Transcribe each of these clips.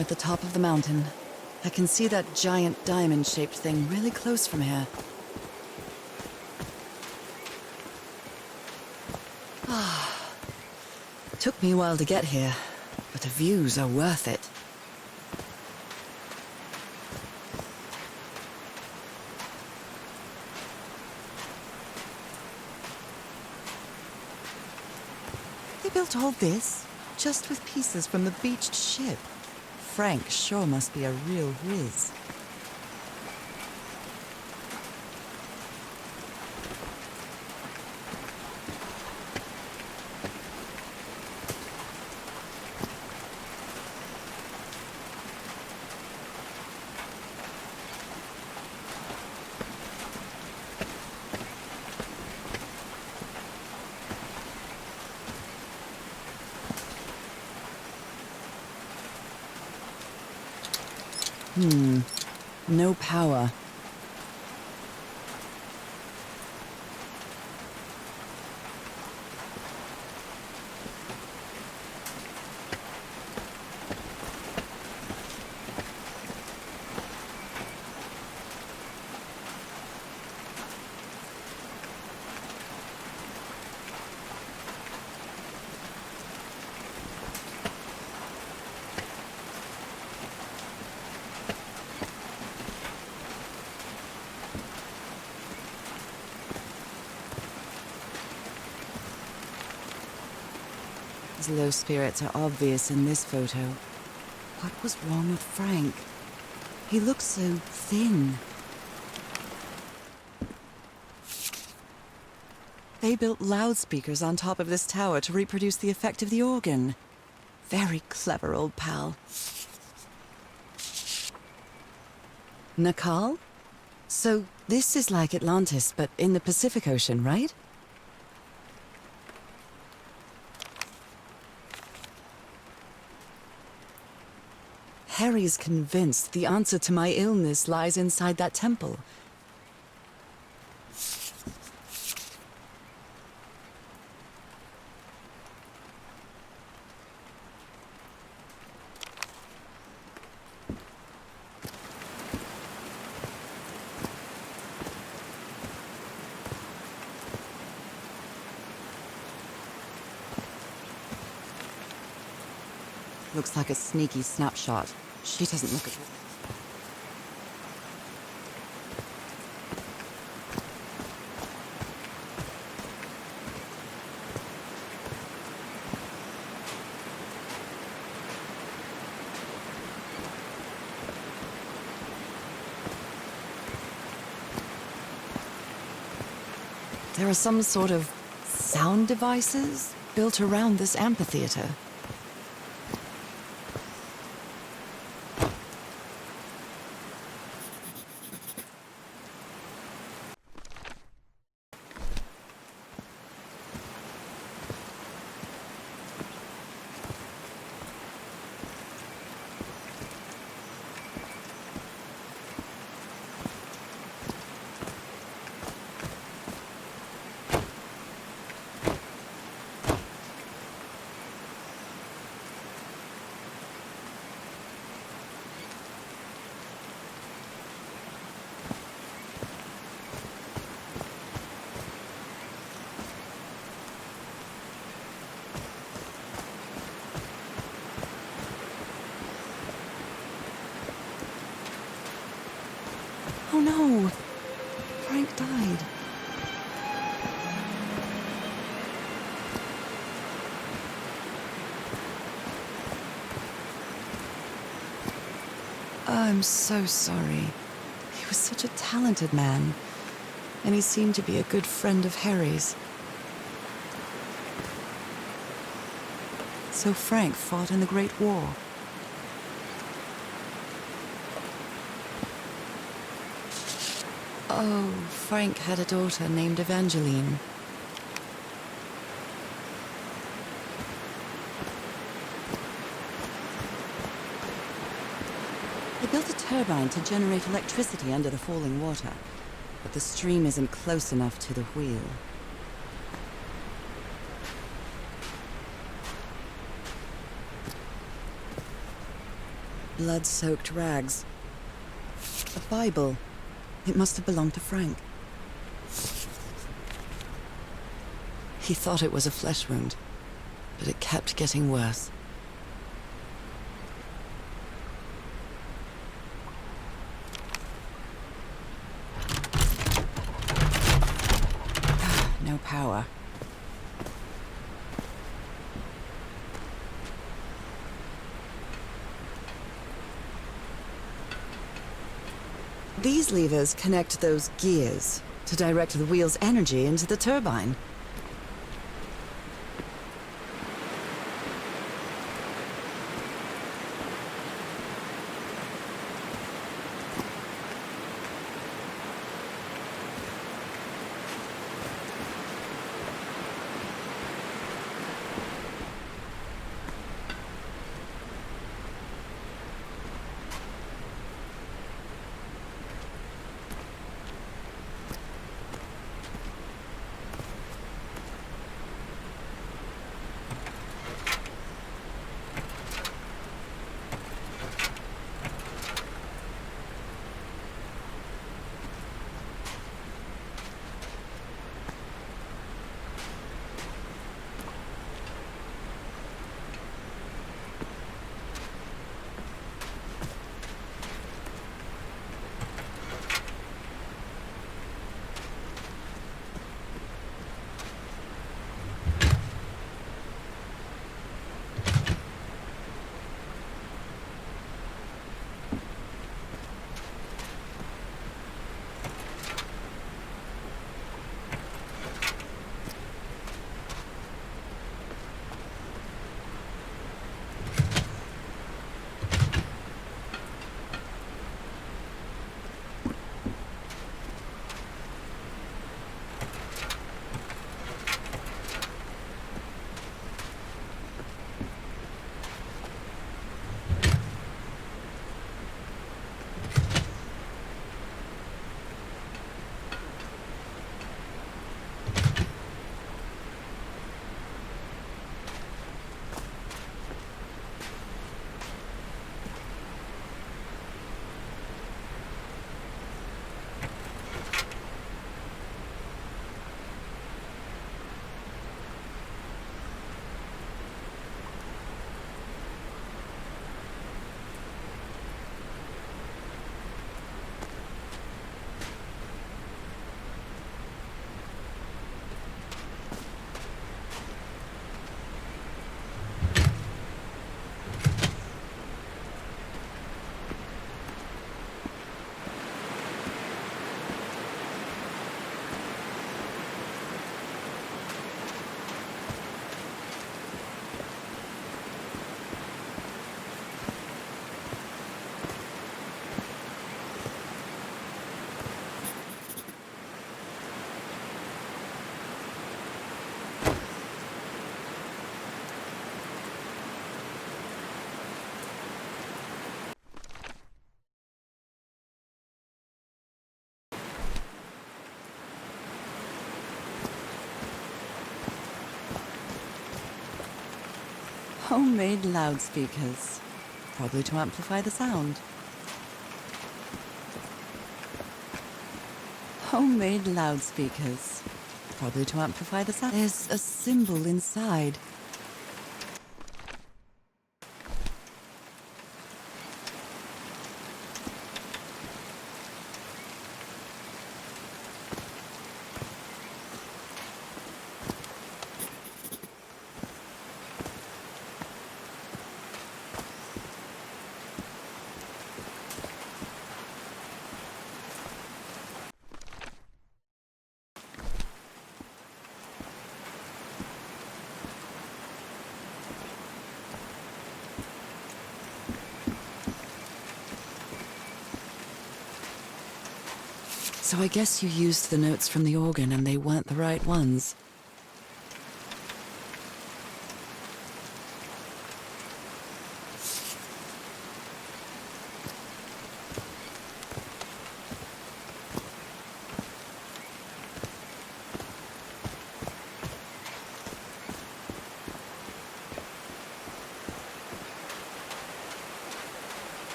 I'm at the top of the mountain. I can see that giant diamond-shaped thing really close from here. Took me a while to get here, but the views are worth it. They built all this just with pieces from the beached ship. Frank sure must be a real whiz. No power. His low spirits are obvious in this photo. What was wrong with Frank? He looks so thin. They built loudspeakers on top of this tower to reproduce the effect of the organ. Very clever, old pal. Nakal? So this is like Atlantis, but in the Pacific Ocean, right? Harry's convinced the answer to my illness lies inside that temple. Looks like a sneaky snapshot. She doesn't look at it. There are some sort of sound devices built around this amphitheater. Oh no! Frank died. I'm so sorry. He was such a talented man, and he seemed to be a good friend of Harry's. So Frank fought in the Great War. Oh, Frank had a daughter named Evangeline. They built a turbine to generate electricity under the falling water, but the stream isn't close enough to the wheel. blood-soaked rags. A Bible. It must have belonged to Frank. He thought it was a flesh wound, but it kept getting worse. No power. These levers connect those gears to direct the wheel's energy into the turbine. Homemade loudspeakers, probably to amplify the sound. Homemade loudspeakers, probably to amplify the sound. There's a symbol inside. So I guess you used the notes from the organ and they weren't the right ones.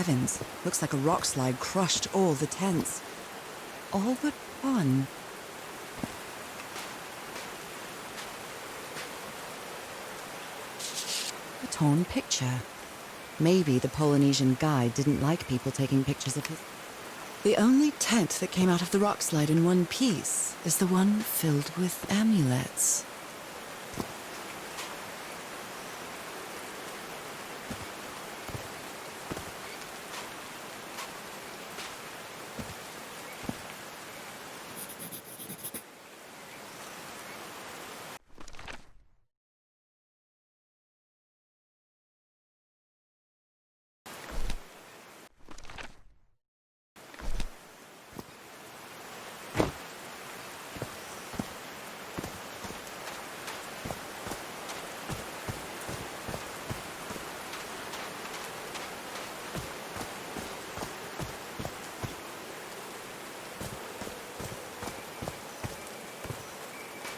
heavens, looks like a rock slide crushed all the tents. All but one. A torn picture. Maybe the Polynesian guide didn't like people taking pictures of his. The only tent that came out of the rock slide in one piece is the one filled with amulets.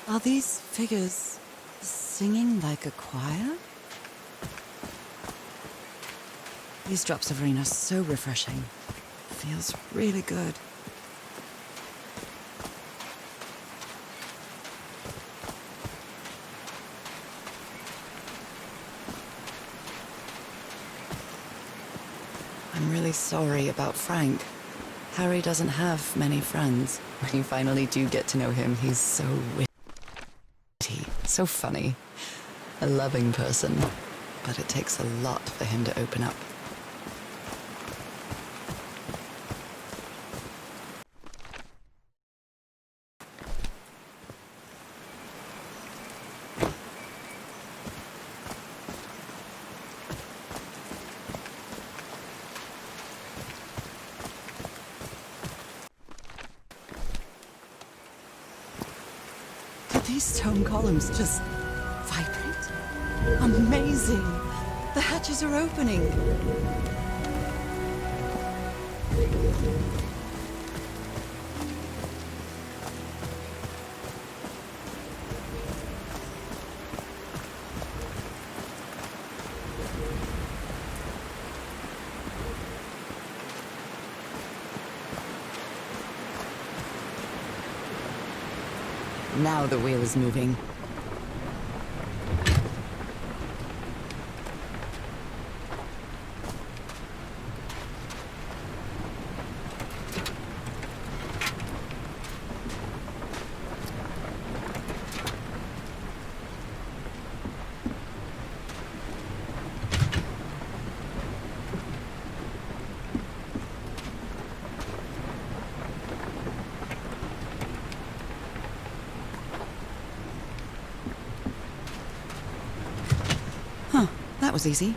Are these figures singing like a choir? These drops of rain are so refreshing. Feels really good. I'm really sorry about Frank. Harry doesn't have many friends. When you finally do get to know him, he's so witty, so funny, a loving person. But it takes a lot for him to open up. Did these stone columns just vibrate? Amazing! The hatches are opening! Now the wheel is moving. That was easy.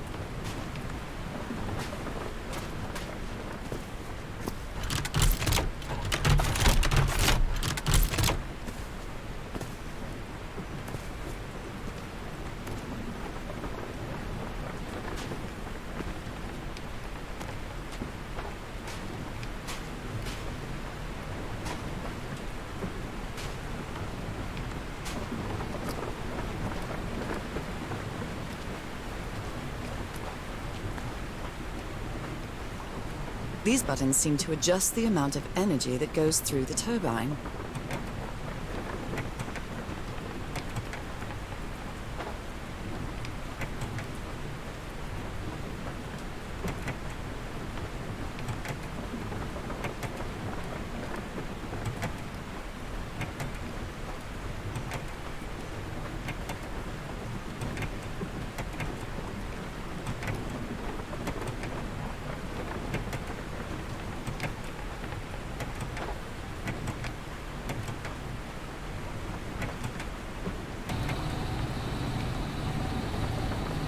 These buttons seem to adjust the amount of energy that goes through the turbine.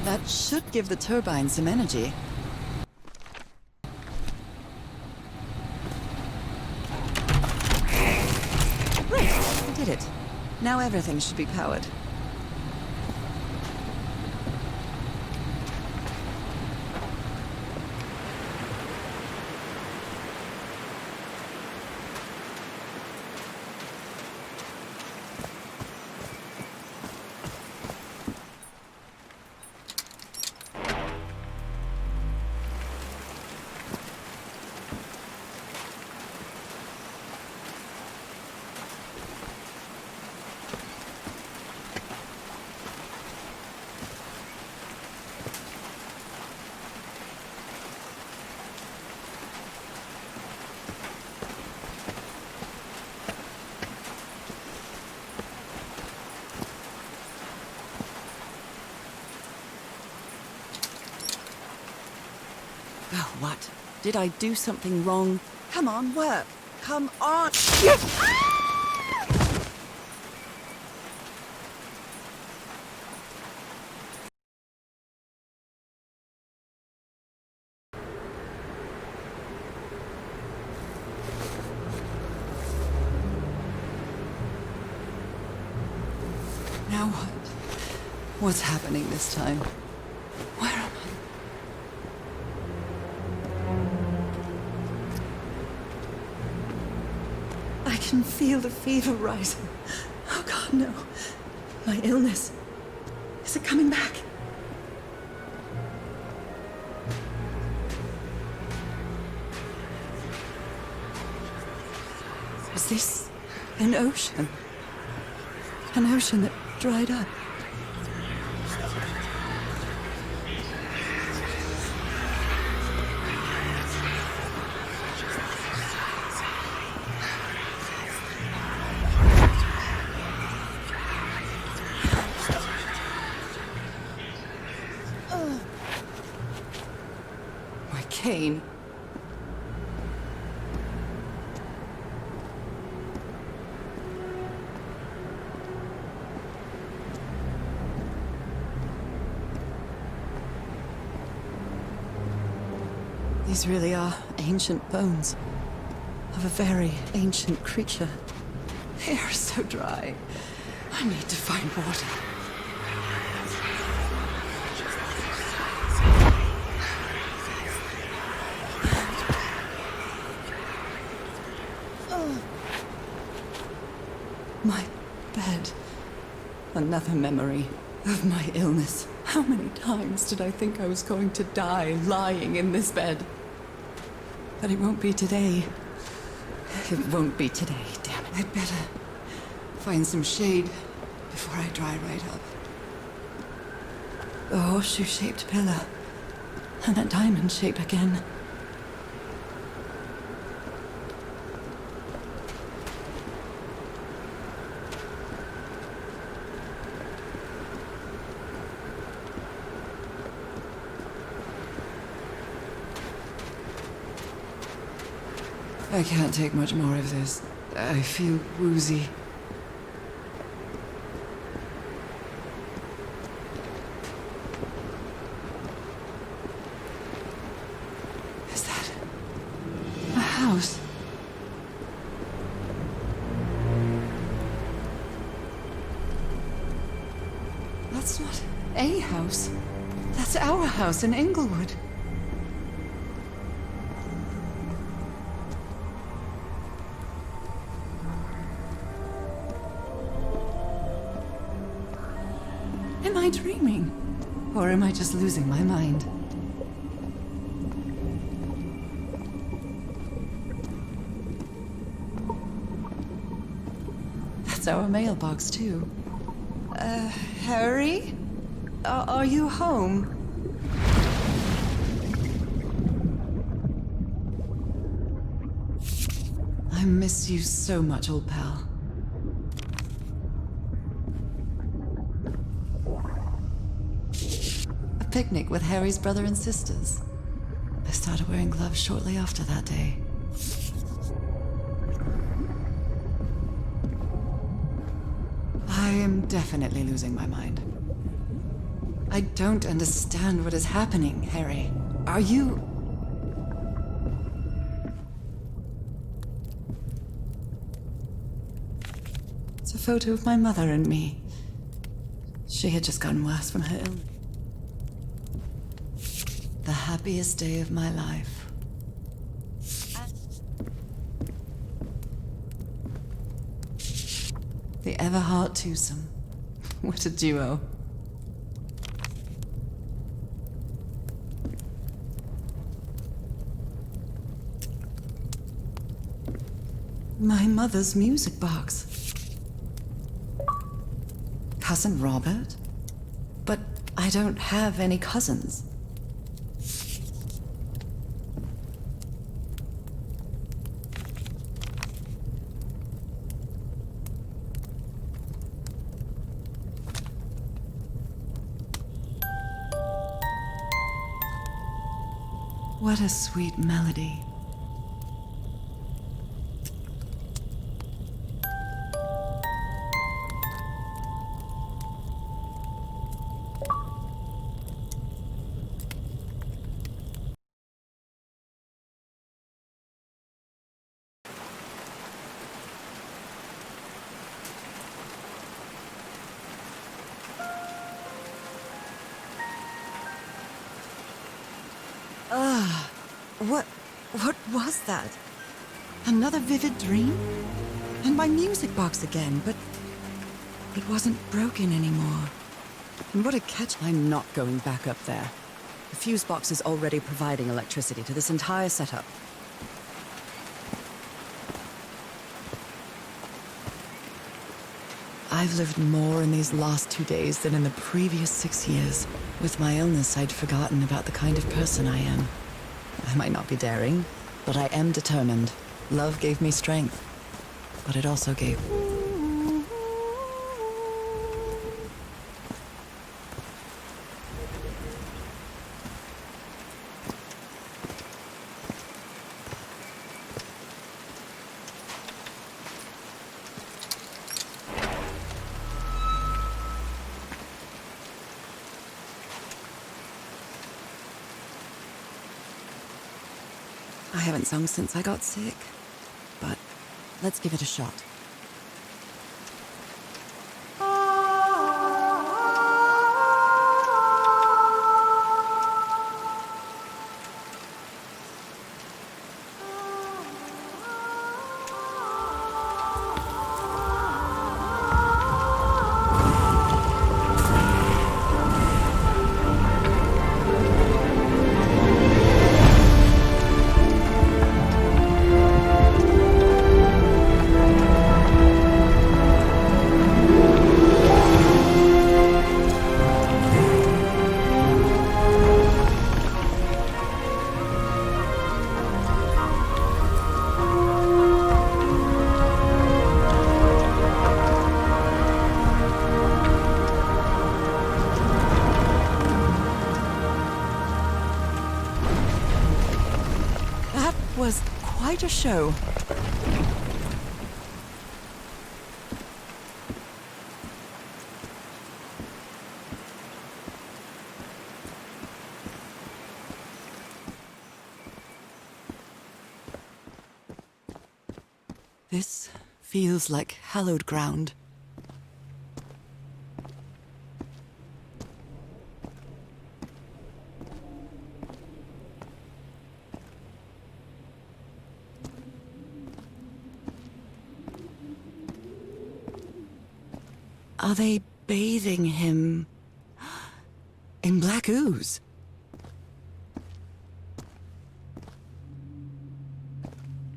That should give the turbine some energy. Great! I did it. Now everything should be powered. Did I do something wrong? Come on, work. Come on. Now what? What's happening this time? Where am I? I can feel the fever rising. Oh God, no. My illness. Is it coming back? Is this an ocean? An ocean that dried up? My cane. These really are ancient bones of a very ancient creature. They are so dry. I need to find water. My bed. Another memory of my illness. How many times did I think I was going to die lying in this bed? But it won't be today. It won't be today, damn it. I'd better find some shade before I dry right up. The horseshoe-shaped pillar. And that diamond shape again. I can't take much more of this. I feel woozy. Is that a house? That's not a house. That's our house in Inglewood. Am I dreaming? Or am I just losing my mind? That's our mailbox, too. Harry? Are you home? I miss you so much, old pal. Picnic with Harry's brother and sisters. I started wearing gloves shortly after that day. I am definitely losing my mind. I don't understand what is happening, Harry. Are you... It's a photo of my mother and me. She had just gotten worse from her illness. The happiest day of my life. The Everhart twosome. What a duo. My mother's music box. Cousin Robert? But I don't have any cousins. What a sweet melody. What was that? Another vivid dream? And my music box again, but it wasn't broken anymore. And what a catch. I'm not going back up there. The fuse box is already providing electricity to this entire setup. I've lived more in these last 2 days than in the previous 6 years. With my illness, I'd forgotten about the kind of person I am. I might not be daring, but I am determined. Love gave me strength, but it also gave... I haven't sung since I got sick, but let's give it a shot. Was quite a show. This feels like hallowed ground. Are they bathing him in black ooze?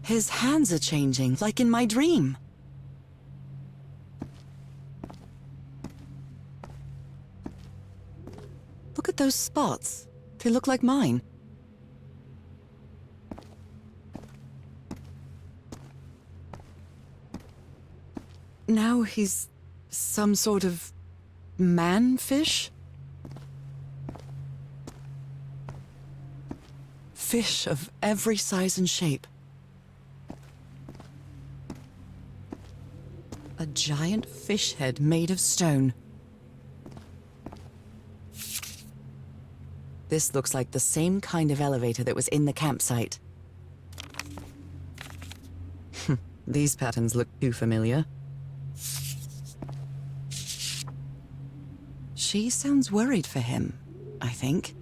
His hands are changing, like in my dream. Look at those spots. They look like mine. Now he's some sort of man-fish? Fish of every size and shape. A giant fish head made of stone. This looks like the same kind of elevator that was in the campsite. These patterns look too familiar. She sounds worried for him, I think.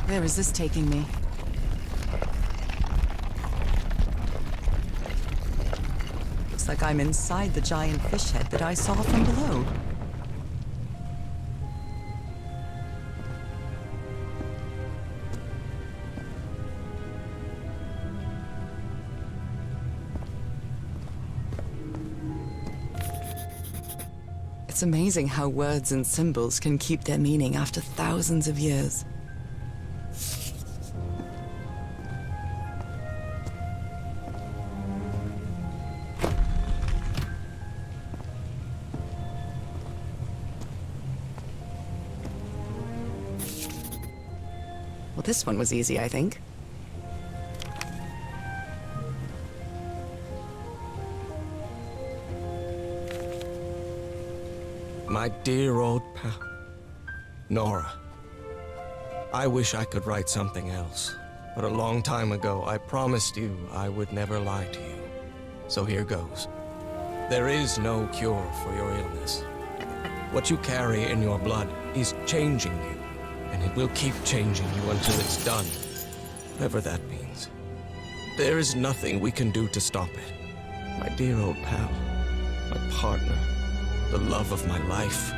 Where is this taking me? Looks like I'm inside the giant fish head that I saw from below. It's amazing how words and symbols can keep their meaning after thousands of years. This one was easy, I think. My dear old pal, Nora. I wish I could write something else, but a long time ago I promised you I would never lie to you. So here goes. There is no cure for your illness. What you carry in your blood is changing you, and it will keep changing you until it's done, whatever that means. There is nothing we can do to stop it. My dear old pal, my partner, the love of my life,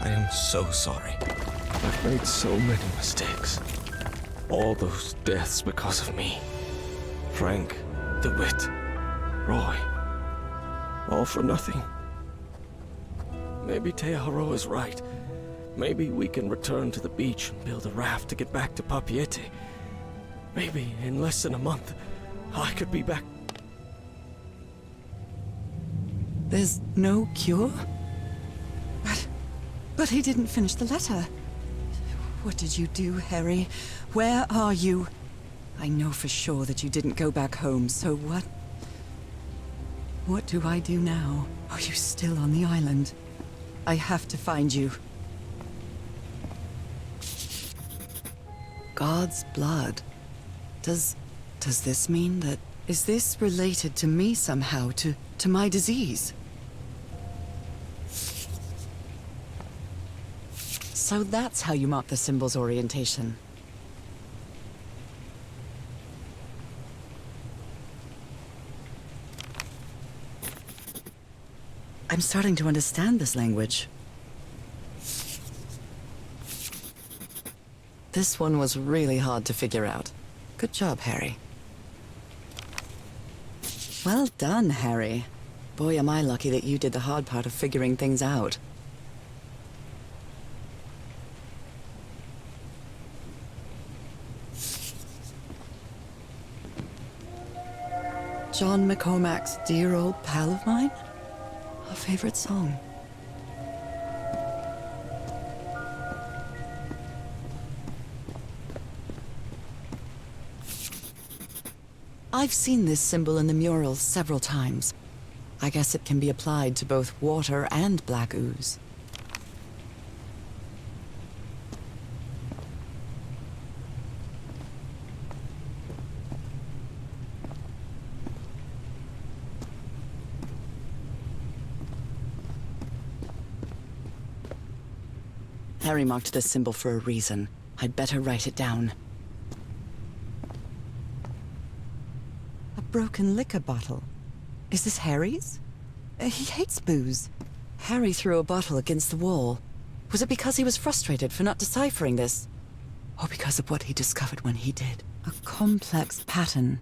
I am so sorry. I've made so many mistakes. All those deaths because of me. Frank, DeWitt, Roy. All for nothing. Maybe Teodoro is right. Maybe we can return to the beach and build a raft to get back to Papeete. Maybe in less than a month, I could be back. There's no cure? But he didn't finish the letter. What did you do, Harry? Where are you? I know for sure that you didn't go back home, so what? What do I do now? Are you still on the island? I have to find you. God's blood. Does this mean that... Is this related to me somehow, to my disease? So that's how you mark the symbol's orientation. I'm starting to understand this language. This one was really hard to figure out. Good job, Harry. Well done, Harry. Boy, am I lucky that you did the hard part of figuring things out. John McCormack's Dear Old Pal of Mine? A favorite song. I've seen this symbol in the mural several times. I guess it can be applied to both water and black ooze. Harry marked this symbol for a reason. I'd better write it down. A broken liquor bottle. Is this Harry's? He hates booze. Harry threw a bottle against the wall. Was it because he was frustrated for not deciphering this? Or because of what he discovered when he did? A complex pattern.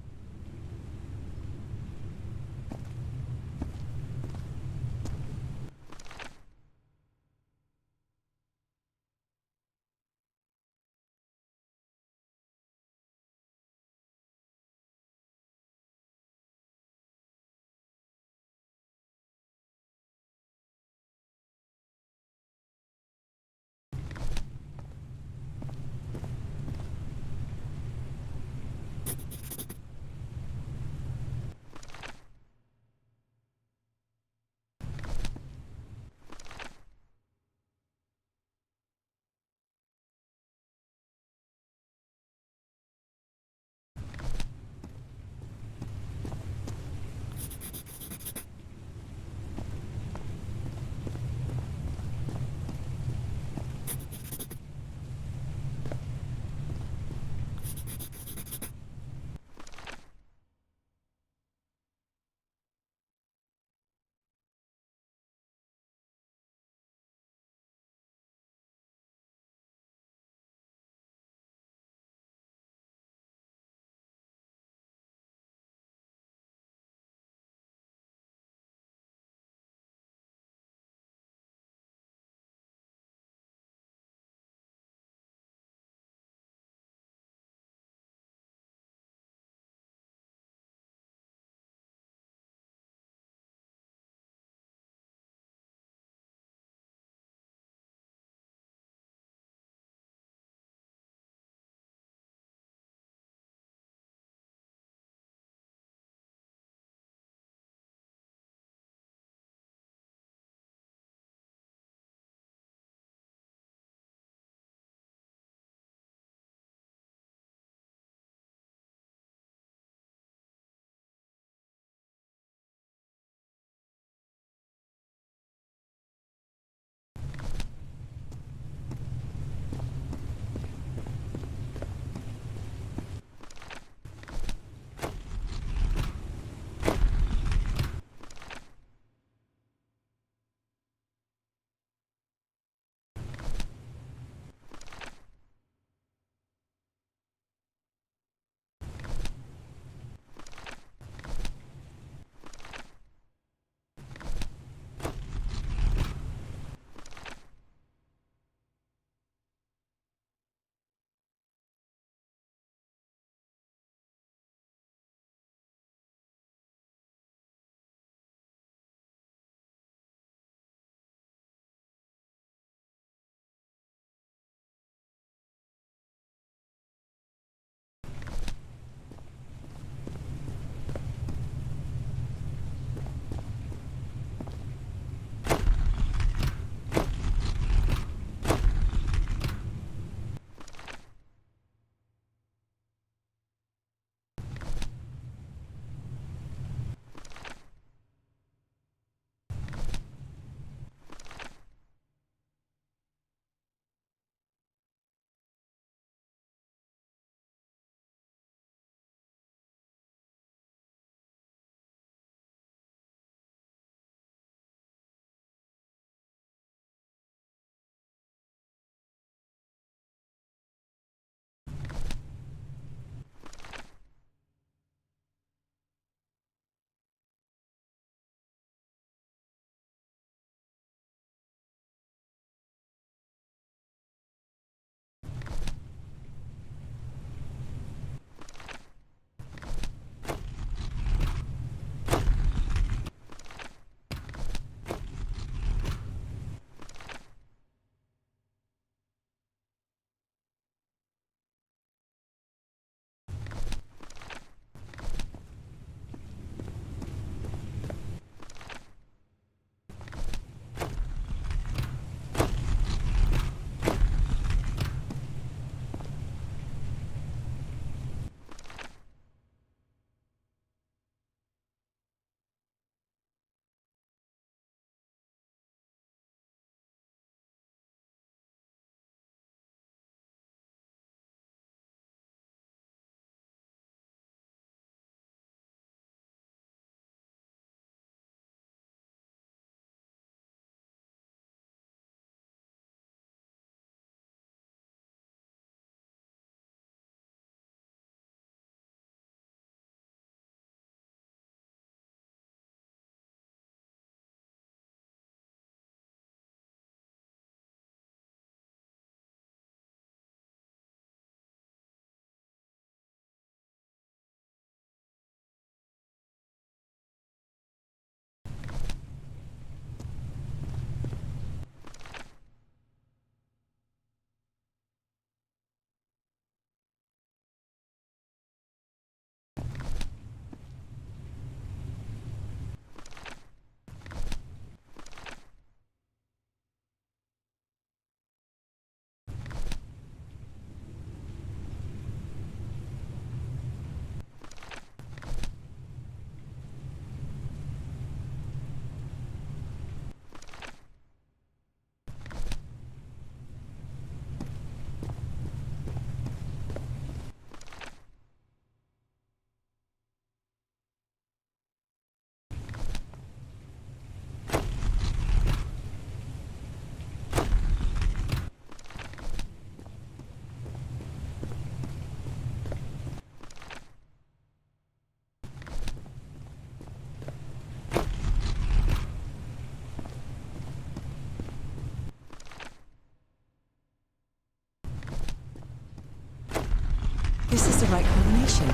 this is the right combination.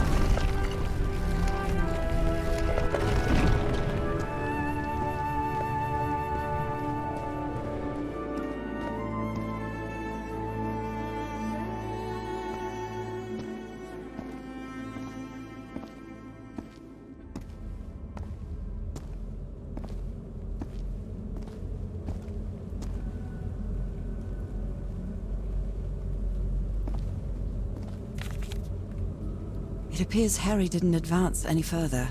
It appears Harry didn't advance any further.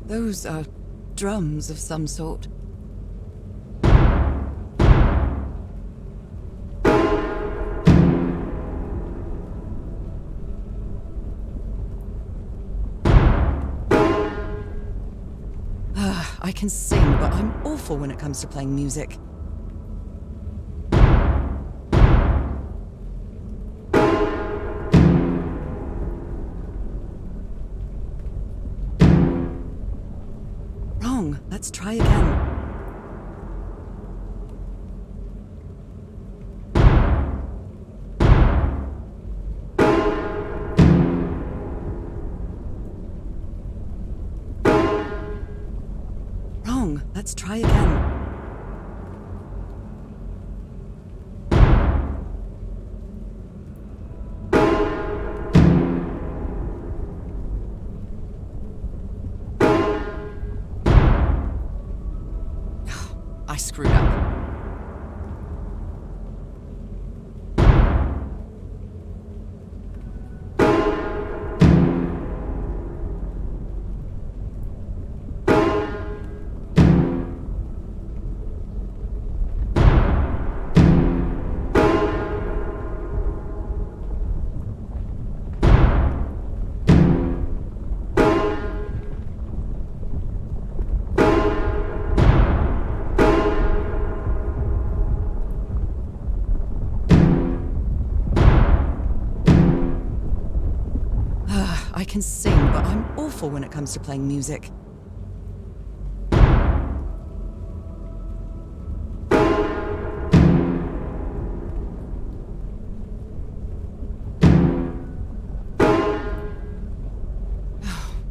Those are drums of some sort. I can sing, but I'm awful when it comes to playing music. Wrong. Let's try again. Let's try again. I screwed up. I can sing, but I'm awful when it comes to playing music.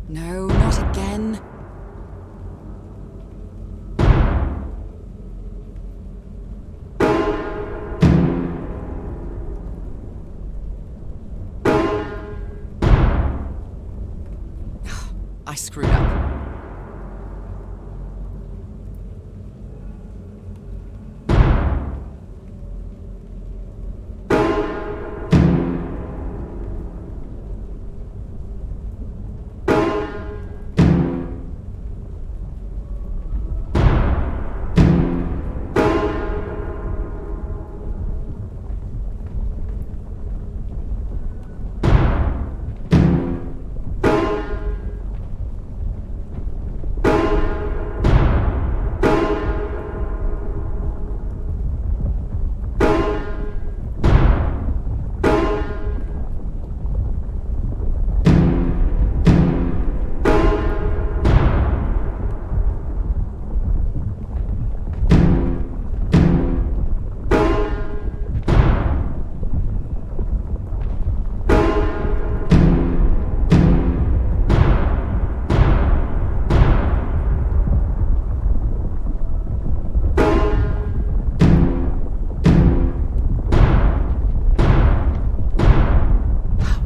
No, not again. I screwed up.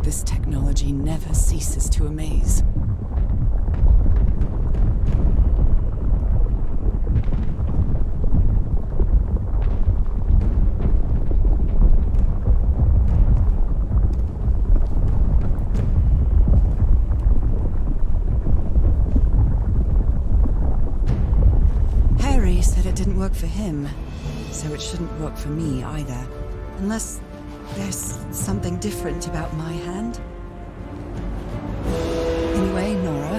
This technology never ceases to amaze. Harry said it didn't work for him, so it shouldn't work for me either. Unless there's something different about my hand. Anyway, Nora,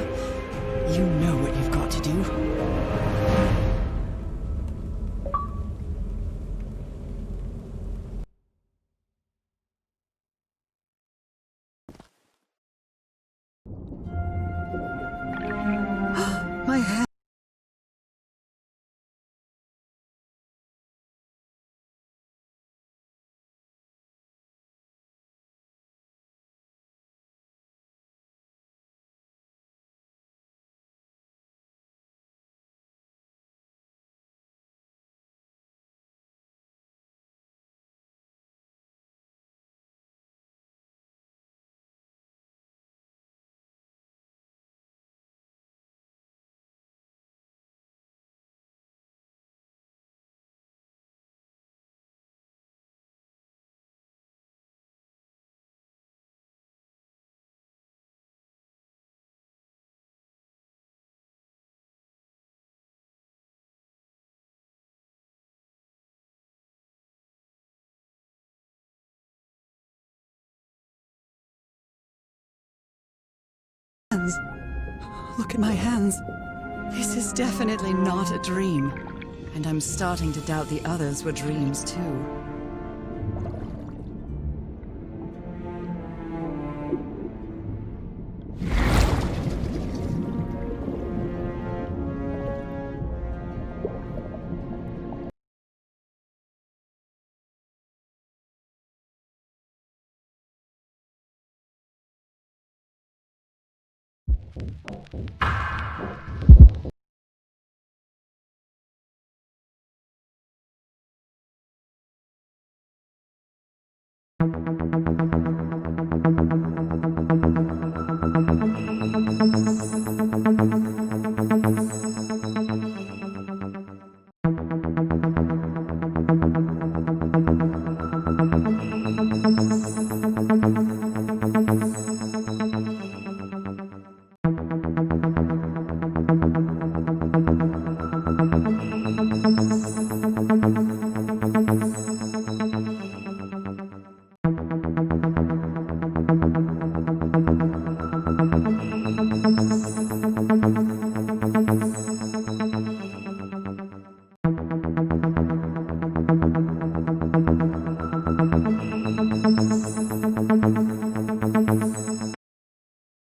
you know what you've got to do. hands. Look at my hands. This is definitely not a dream. And I'm starting to doubt the others were dreams too.